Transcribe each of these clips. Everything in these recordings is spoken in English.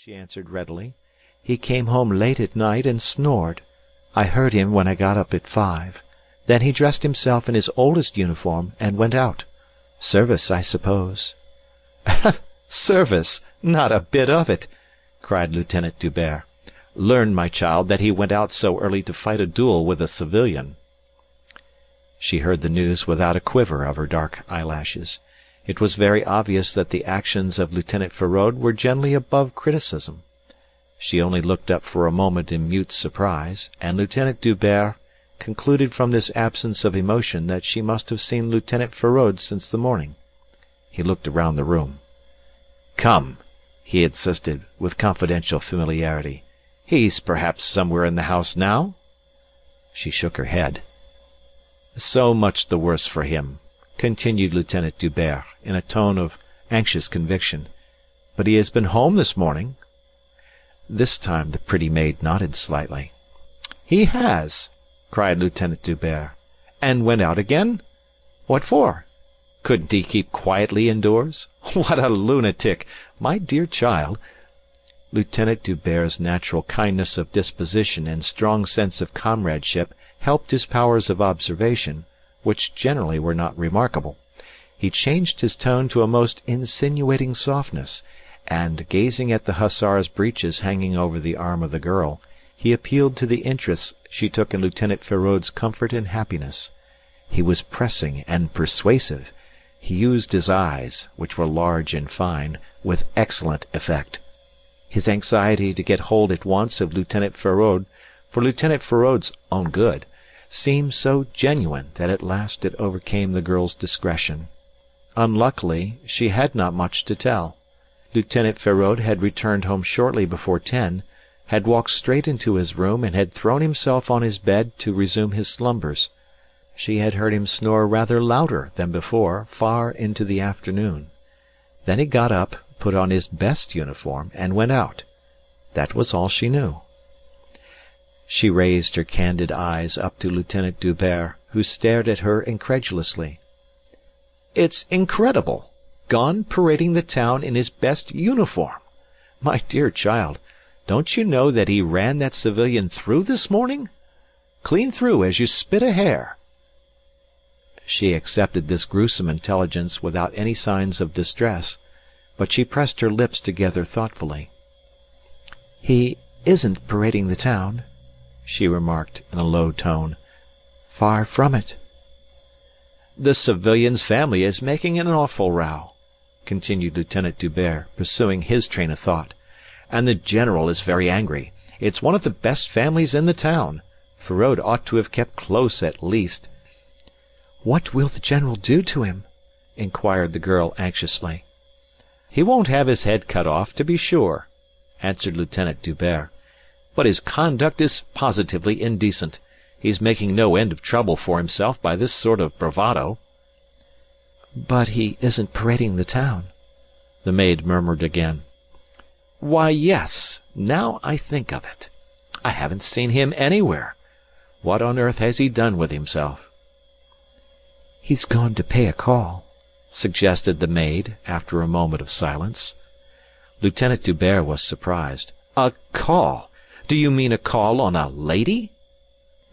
she answered readily. "He came home late at night and snored. I heard him when I got up at 5. Then he dressed himself in his oldest uniform and went out. Service, I suppose." "Service! Not a bit of it!" cried Lieutenant D'Hubert. "Learn, my child, that he went out so early to fight a duel with a civilian." She heard the news without a quiver of her dark eyelashes. It was very obvious that the actions of Lieutenant Feraud were generally above criticism. She only looked up for a moment in mute surprise, and Lieutenant D'Hubert concluded from this absence of emotion that she must have seen Lieutenant Feraud since the morning. He looked around the room. "Come," he insisted, with confidential familiarity. "He's perhaps somewhere in the house now?" She shook her head. "So much the worse for him," continued Lieutenant D'Hubert, in a tone of anxious conviction. "But he has been home this morning." This time the pretty maid nodded slightly. "He has!" cried Lieutenant D'Hubert. "And went out again? What for? Couldn't he keep quietly indoors? What a lunatic! My dear child!" Lieutenant D'Hubert's natural kindness of disposition and strong sense of comradeship helped his powers of observation, which generally were not remarkable. He changed his tone to a most insinuating softness, and, gazing at the hussar's breeches hanging over the arm of the girl, he appealed to the interest she took in Lieutenant Feraud's comfort and happiness. He was pressing and persuasive. He used his eyes, which were large and fine, with excellent effect. His anxiety to get hold at once of Lieutenant Feraud, for Lieutenant Feraud's own good, seemed so genuine that at last it overcame the girl's discretion. Unluckily, she had not much to tell. Lieutenant Feraud had returned home shortly before 10, had walked straight into his room, and had thrown himself on his bed to resume his slumbers. She had heard him snore rather louder than before, far into the afternoon. Then he got up, put on his best uniform, and went out. That was all she knew. She raised her candid eyes up to Lieutenant D'Hubert, who stared at her incredulously. "It's incredible! Gone parading the town in his best uniform! My dear child, don't you know that he ran that civilian through this morning? Clean through as you spit a hair!" She accepted this gruesome intelligence without any signs of distress, but she pressed her lips together thoughtfully. "He isn't parading the town," she remarked in a low tone. "Far from it." "The civilian's family is making an awful row," continued Lieutenant D'Hubert, pursuing his train of thought. "And the general is very angry. It's one of the best families in the town. Feraud ought to have kept close at least." "What will the general do to him?" inquired the girl anxiously. "He won't have his head cut off, to be sure," answered Lieutenant D'Hubert. "But his conduct is positively indecent. He's making no end of trouble for himself by this sort of bravado." "But he isn't parading the town," the maid murmured again. "Why, yes, now I think of it. I haven't seen him anywhere. What on earth has he done with himself?" "He's gone to pay a call," suggested the maid, after a moment of silence. Lieutenant D'Hubert was surprised. "A call? Do you mean a call on a lady?"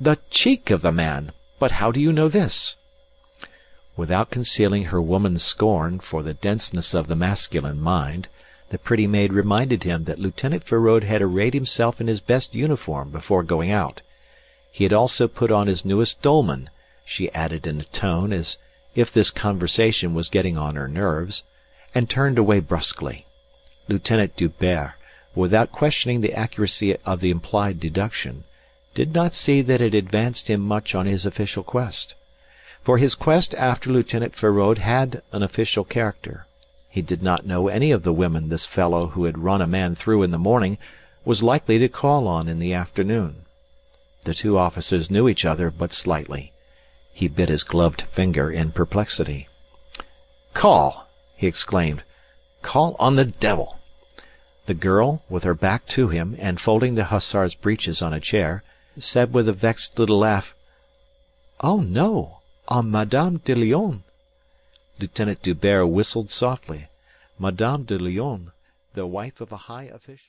"The cheek of the man! But how do you know this?" Without concealing her woman's scorn for the denseness of the masculine mind, the pretty maid reminded him that Lieutenant Feraud had arrayed himself in his best uniform before going out. He had also put on his newest dolman, she added in a tone as if this conversation was getting on her nerves, and turned away brusquely. Lieutenant D'Hubert, without questioning the accuracy of the implied deduction, did not see that it advanced him much on his official quest. For his quest after Lieutenant Feraud had an official character. He did not know any of the women this fellow who had run a man through in the morning was likely to call on in the afternoon. The two officers knew each other but slightly. He bit his gloved finger in perplexity. "Call!" he exclaimed. "Call on the devil!" The girl, with her back to him and folding the hussar's breeches on a chair, said with a vexed little laugh, "Oh, no, on Madame de Lyon." Lieutenant D'Hubert whistled softly. Madame de Lyon, the wife of a high official.